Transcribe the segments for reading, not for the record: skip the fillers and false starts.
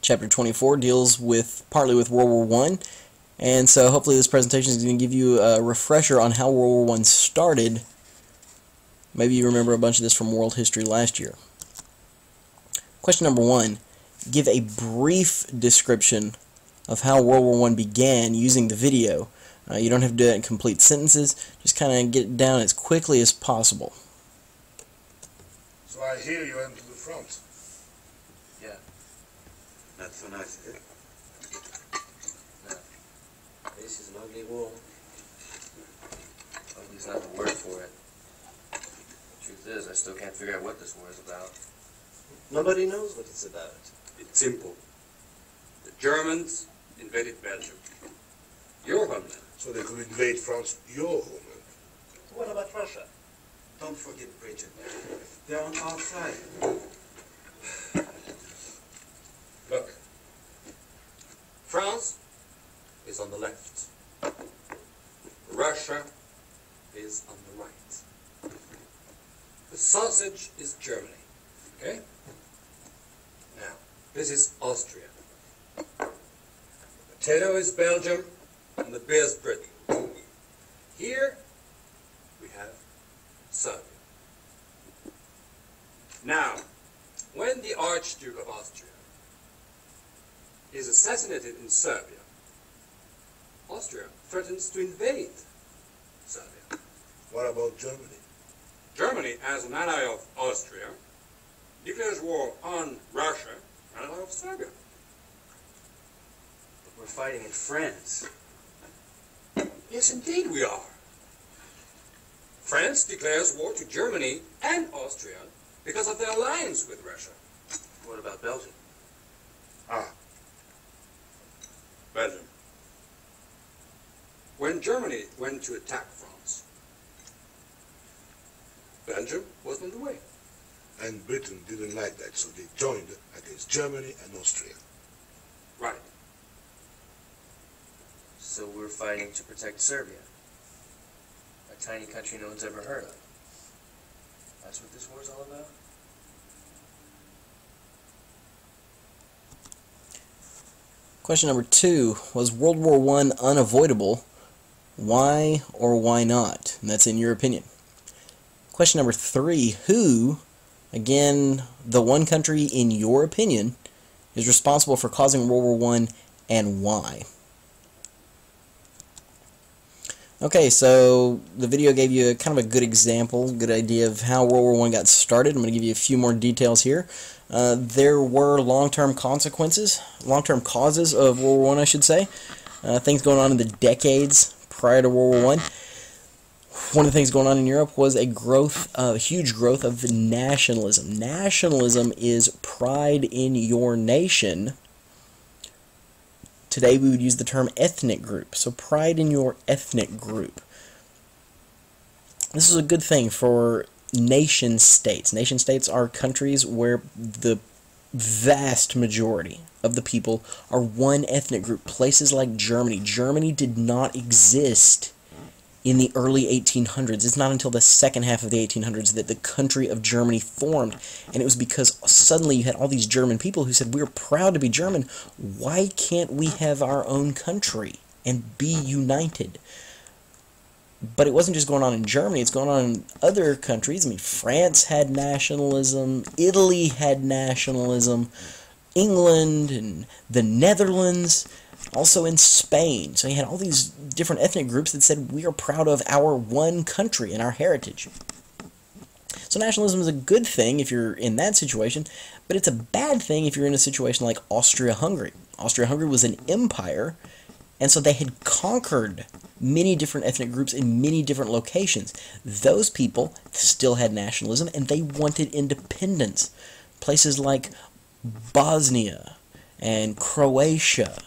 Chapter 24 deals partly with World War I, and so hopefully this presentation is going to give you a refresher on how World War I started. Maybe you remember a bunch of this from world history last year. Question number 1. Give a brief description of how World War I began using the video. You don't have to do that in complete sentences. Just kind of get it down as quickly as possible. So I hear you went to the front. Yeah. Not so nice, is it? No. This is an ugly war. Ugly's not the word for it. The truth is, I still can't figure out what this war is about. Nobody knows what it's about. It's simple. The Germans invaded Belgium. Your homeland. So they could invade France, your homeland. What about Russia? Don't forget Britain. They're on our side. Look. France is on the left. Russia is on the right. The sausage is Germany. Okay? Now, this is Austria. The potato is Belgium, and the beer is Britain. Here, we have Serbia. Now, when the Archduke of Austria is assassinated in Serbia, Austria threatens to invade Serbia. What about Germany? Germany, as an ally of Austria, declares war on Russia and an ally of Serbia. But we're fighting in France. Yes, indeed we are. France declares war to Germany and Austria because of their alliance with Russia. What about Belgium? Belgium. When Germany went to attack France, Belgium was on the way. And Britain didn't like that, so they joined against Germany and Austria. Right. So we're fighting to protect Serbia, a tiny country no one's ever heard of. That's what this war's all about? Question number 2. Was World War I unavoidable? Why or why not? And that's in your opinion. Question number 3. Who, again, the one country in your opinion, is responsible for causing World War I and why? Okay, so the video gave you kind of a good example, good idea of how World War I got started. I'm going to give you a few more details here. There were long-term consequences, long-term causes of World War I, I should say. Things going on in the decades prior to World War I. One of the things going on in Europe was a huge growth of nationalism. Nationalism is pride in your nation. Today we would use the term ethnic group. So pride in your ethnic group. This is a good thing for nation states. Nation states are countries where the vast majority of the people are one ethnic group. Places like Germany. Germany did not exist in the early 1800s. It's not until the second half of the 1800s that the country of Germany formed, and it was because suddenly you had all these German people who said, we're proud to be German, why can't we have our own country and be united? But it wasn't just going on in Germany, it's going on in other countries. I mean, France had nationalism, Italy had nationalism, England and the Netherlands, also in Spain. So you had all these different ethnic groups that said, we are proud of our one country and our heritage. So nationalism is a good thing if you're in that situation, but it's a bad thing if you're in a situation like Austria-Hungary. Austria-Hungary was an empire, and so they had conquered many different ethnic groups in many different locations. Those people still had nationalism, and they wanted independence. Places like Bosnia and Croatia,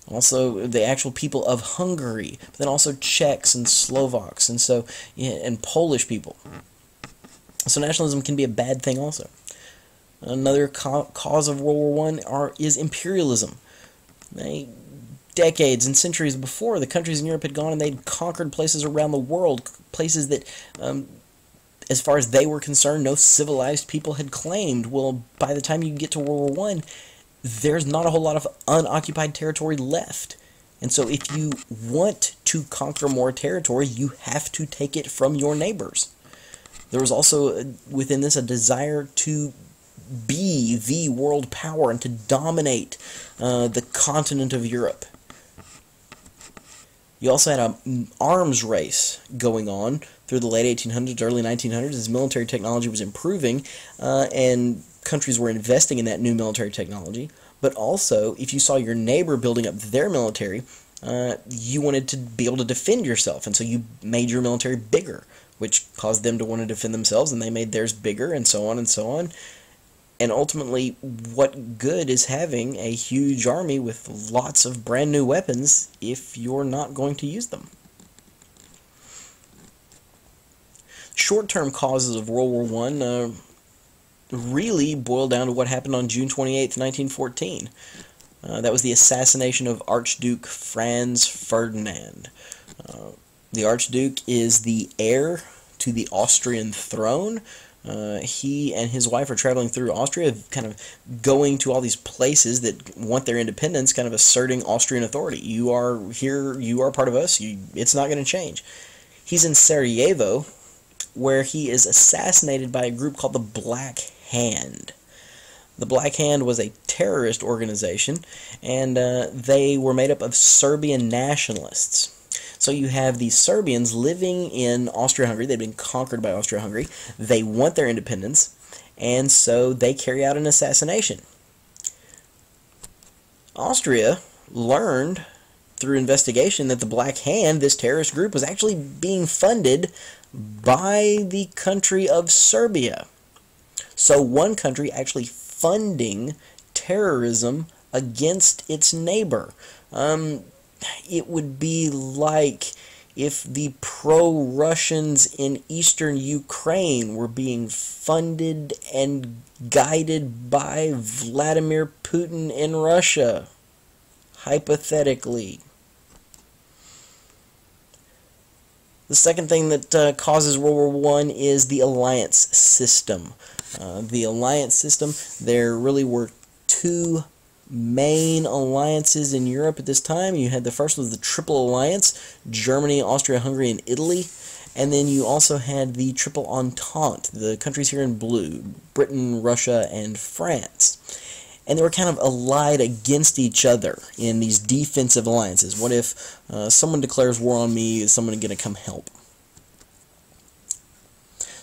also the actual people of Hungary, but then also Czechs and Slovaks, and so and Polish people. So nationalism can be a bad thing also. Another cause of World War I is imperialism. Decades and centuries before, the countries in Europe had gone and they'd conquered places around the world, places that, as far as they were concerned, no civilized people had claimed. Well, by the time you get to World War I, there's not a whole lot of unoccupied territory left. And so if you want to conquer more territory, you have to take it from your neighbors. There was also within this a desire to be the world power and to dominate the continent of Europe. You also had an arms race going on through the late 1800s, early 1900s, as military technology was improving, and countries were investing in that new military technology. But also, if you saw your neighbor building up their military, you wanted to be able to defend yourself, and so you made your military bigger, which caused them to want to defend themselves, and they made theirs bigger, and so on and so on. And ultimately, what good is having a huge army with lots of brand new weapons if you're not going to use them? Short-term causes of World War I really boil down to what happened on June 28th, 1914. That was the assassination of Archduke Franz Ferdinand. The Archduke is the heir to the Austrian throne. He and his wife are traveling through Austria, kind of going to all these places that want their independence, kind of asserting Austrian authority. You are here, you are part of us, it's not going to change. He's in Sarajevo, where he is assassinated by a group called the Black Hand. The Black Hand was a terrorist organization, and they were made up of Serbian nationalists. So you have these Serbians living in Austria-Hungary. They've been conquered by Austria-Hungary. They want their independence, and so they carry out an assassination. Austria learned through investigation that the Black Hand, this terrorist group, was actually being funded by the country of Serbia. So one country actually funding terrorism against its neighbor. It would be like if the pro-Russians in eastern Ukraine were being funded and guided by Vladimir Putin in Russia, hypothetically. The second thing that causes World War I is the alliance system. The alliance system, there really were two main alliances in Europe at this time. You had the first was the Triple Alliance, Germany, Austria-Hungary, and Italy. And then you also had the Triple Entente, the countries here in blue, Britain, Russia, and France. And they were kind of allied against each other in these defensive alliances. What if someone declares war on me, is someone going to come help?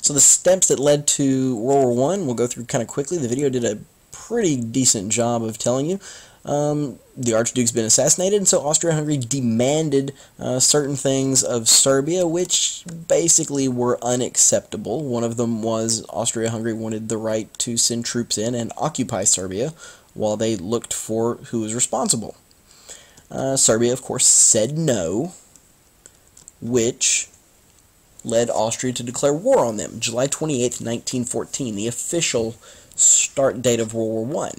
So the steps that led to World War I, we'll go through kind of quickly. The video did a pretty decent job of telling you. The Archduke's been assassinated, and so Austria-Hungary demanded certain things of Serbia, which basically were unacceptable. One of them was Austria-Hungary wanted the right to send troops in and occupy Serbia while they looked for who was responsible. Serbia, of course, said no, which led Austria to declare war on them. July 28th, 1914, the official start date of World War I.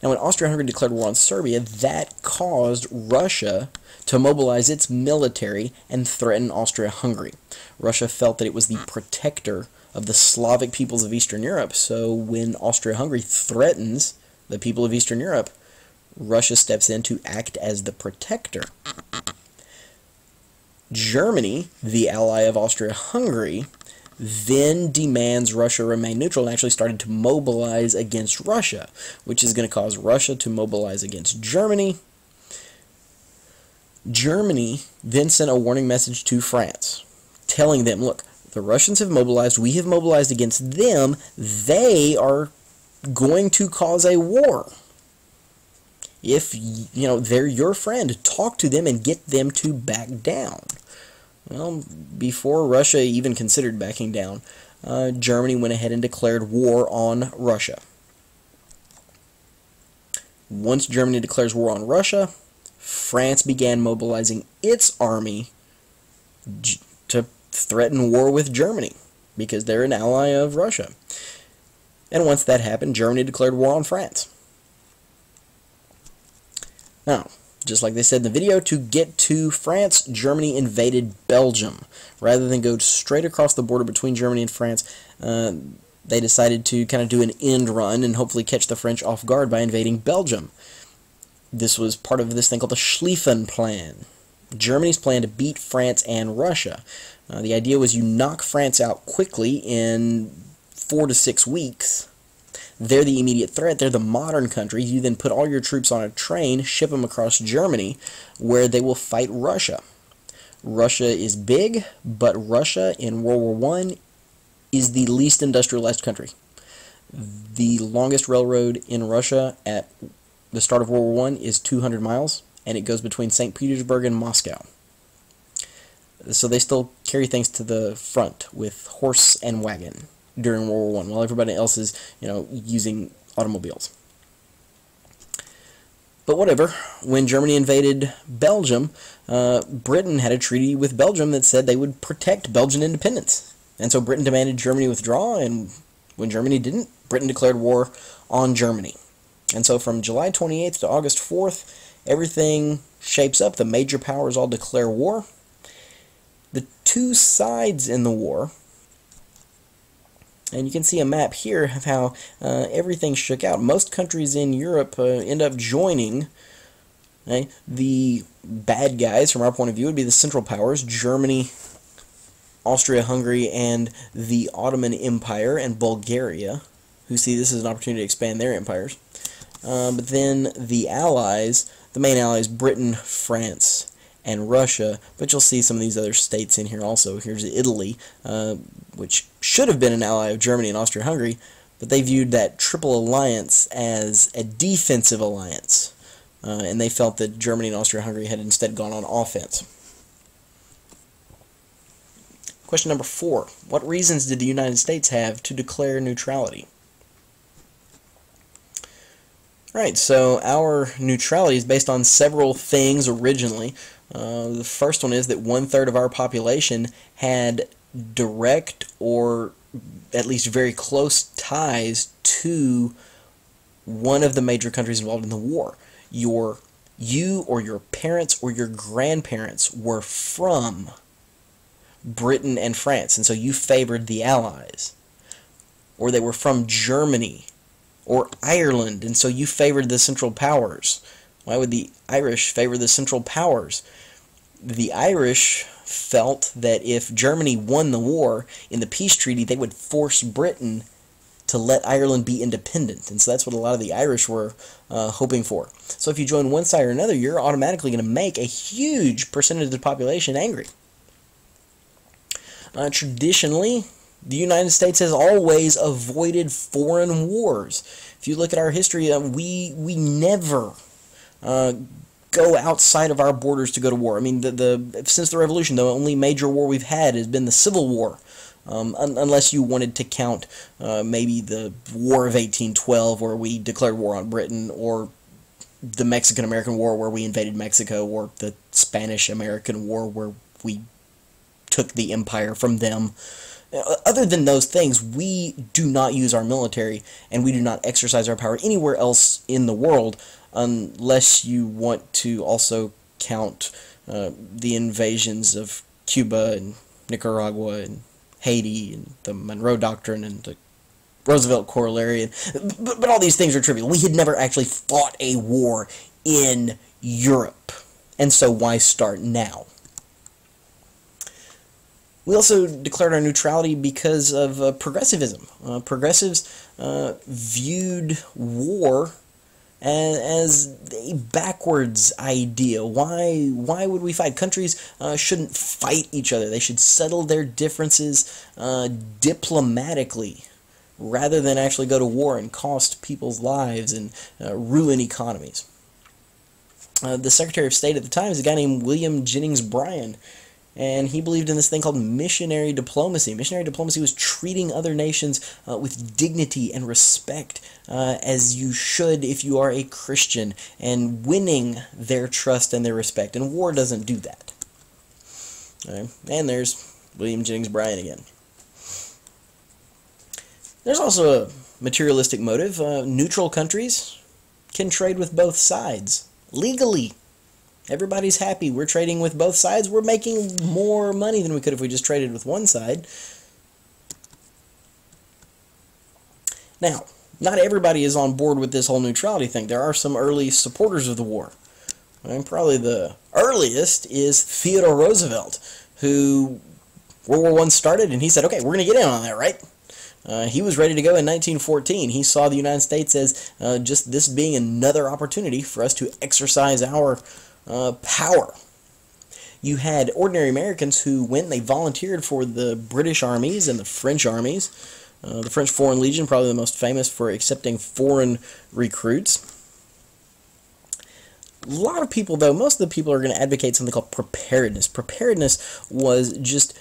Now, when Austria-Hungary declared war on Serbia, that caused Russia to mobilize its military and threaten Austria-Hungary. Russia felt that it was the protector of the Slavic peoples of Eastern Europe, so when Austria-Hungary threatens the people of Eastern Europe, Russia steps in to act as the protector. Germany, the ally of Austria-Hungary, then demands Russia remain neutral and actually started to mobilize against Russia, which is going to cause Russia to mobilize against Germany. Germany then sent a warning message to France, telling them, look, the Russians have mobilized, we have mobilized against them, they are going to cause a war. If, they're your friend, talk to them and get them to back down. Well, before Russia even considered backing down, Germany went ahead and declared war on Russia. Once Germany declares war on Russia, France began mobilizing its army to threaten war with Germany, because they're an ally of Russia. And once that happened, Germany declared war on France. Now, just like they said in the video, to get to France, Germany invaded Belgium. Rather than go straight across the border between Germany and France, they decided to kind of do an end run and hopefully catch the French off guard by invading Belgium. This was part of this thing called the Schlieffen Plan. Germany's plan to beat France and Russia. The idea was you knock France out quickly in 4 to 6 weeks. They're the immediate threat. They're the modern country. You then put all your troops on a train, ship them across Germany, where they will fight Russia. Russia is big, but Russia in World War I is the least industrialized country. The longest railroad in Russia at the start of World War I is 200 miles, and it goes between St. Petersburg and Moscow. So they still carry things to the front with horse and wagon during World War I, while everybody else is, using automobiles. But whatever, when Germany invaded Belgium, Britain had a treaty with Belgium that said they would protect Belgian independence. And so Britain demanded Germany withdraw, and when Germany didn't, Britain declared war on Germany. And so from July 28th to August 4th, everything shapes up. The major powers all declare war. The two sides in the war, and you can see a map here of how everything shook out. Most countries in Europe end up joining. Okay? The bad guys, from our point of view, would be the Central Powers, Germany, Austria-Hungary, and the Ottoman Empire, and Bulgaria, who see this as an opportunity to expand their empires. But then the Allies, the main allies, Britain, France, and Russia, but you'll see some of these other states in here also. Here's Italy, which should have been an ally of Germany and Austria-Hungary, but they viewed that triple alliance as a defensive alliance, and they felt that Germany and Austria-Hungary had instead gone on offense. Question number 4. What reasons did the United States have to declare neutrality? Right, so our neutrality is based on several things originally. The first one is that 1/3 of our population had direct or at least very close ties to one of the major countries involved in the war. You or your parents or your grandparents were from Britain and France, and so you favored the Allies. Or they were from Germany or Ireland, and so you favored the Central Powers. Why would the Irish favor the Central Powers? The Irish felt that if Germany won the war in the peace treaty, they would force Britain to let Ireland be independent, and so that's what a lot of the Irish were hoping for. So if you join one side or another, you're automatically going to make a huge percentage of the population angry. Traditionally, the United States has always avoided foreign wars. If you look at our history, we never go outside of our borders to go to war. I mean, since the Revolution, the only major war we've had has been the Civil War, unless you wanted to count maybe the War of 1812, where we declared war on Britain, or the Mexican-American War, where we invaded Mexico, or the Spanish-American War, where we took the empire from them. Other than those things, we do not use our military, and we do not exercise our power anywhere else in the world, unless you want to also count the invasions of Cuba and Nicaragua and Haiti and the Monroe Doctrine and the Roosevelt Corollary. But all these things are trivial. We had never actually fought a war in Europe, and so why start now? We also declared our neutrality because of progressivism. Progressives viewed war as a backwards idea. Why would we fight? Countries shouldn't fight each other. They should settle their differences diplomatically, rather than actually go to war and cost people's lives and ruin economies. The Secretary of State at the time is a guy named William Jennings Bryan, and he believed in this thing called missionary diplomacy. Missionary diplomacy was treating other nations with dignity and respect, as you should if you are a Christian, and winning their trust and their respect. And war doesn't do that. And there's William Jennings Bryan again. There's also a materialistic motive. Neutral countries can trade with both sides legally. Everybody's happy. We're trading with both sides. We're making more money than we could if we just traded with one side. Now, not everybody is on board with this whole neutrality thing. There are some early supporters of the war. And probably the earliest is Theodore Roosevelt, who World War I started, and he said, okay, we're going to get in on that, right? He was ready to go in 1914. He saw the United States as just this being another opportunity for us to exercise our power. You had ordinary Americans who went and they volunteered for the British armies and the French armies. The French Foreign Legion, probably the most famous for accepting foreign recruits. A lot of people, though, most of the people are going to advocate something called preparedness. Preparedness was just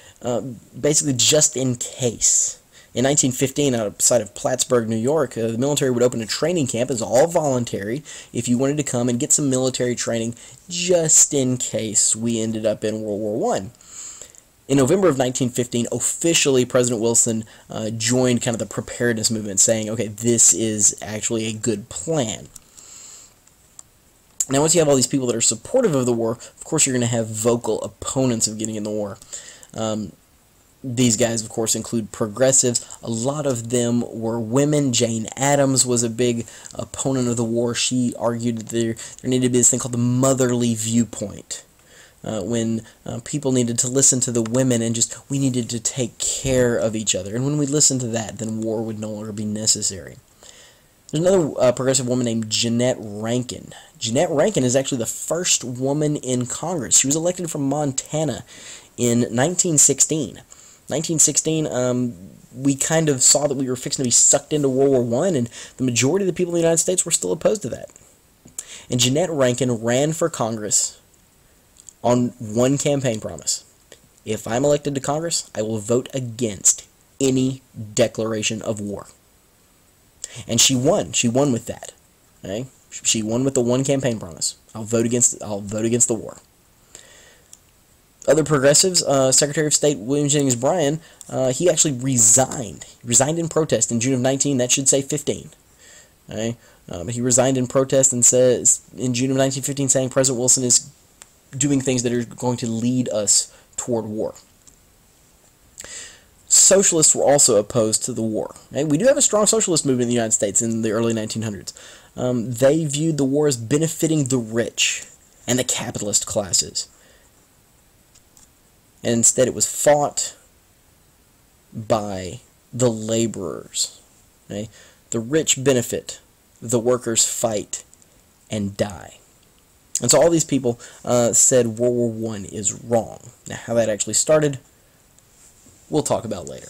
basically just in case. In 1915, outside of Plattsburgh, New York, the military would open a training camp. It was all voluntary if you wanted to come and get some military training just in case we ended up in World War I. In November of 1915, officially, President Wilson joined kind of the preparedness movement, saying, okay, this is actually a good plan. Now, once you have all these people that are supportive of the war, of course you're going to have vocal opponents of getting in the war. These guys, of course, include progressives. A lot of them were women. Jane Addams was a big opponent of the war. She argued that there needed to be this thing called the motherly viewpoint, when people needed to listen to the women and just, we needed to take care of each other. And when we listened to that, then war would no longer be necessary. There's another progressive woman named Jeannette Rankin. Jeannette Rankin is actually the first woman in Congress. She was elected from Montana in 1916. 1916, we kind of saw that we were fixing to be sucked into World War I, and the majority of the people in the United States were still opposed to that. And Jeannette Rankin ran for Congress on one campaign promise. If I'm elected to Congress, I will vote against any declaration of war. And she won. She won with that. Okay? She won with the one campaign promise. I'll vote against the war. Other progressives, Secretary of State William Jennings Bryan, he actually resigned. He resigned in protest in June of 19. That should say 15. Okay? But he resigned in protest and says in June of 1915, saying President Wilson is doing things that are going to lead us toward war. Socialists were also opposed to the war. Okay? We do have a strong socialist movement in the United States in the early 1900s. They viewed the war as benefiting the rich and the capitalist classes. And instead it was fought by the laborers. Okay? The rich benefit, the workers fight and die. And so all these people said World War I is wrong. Now, how that actually started, we'll talk about later.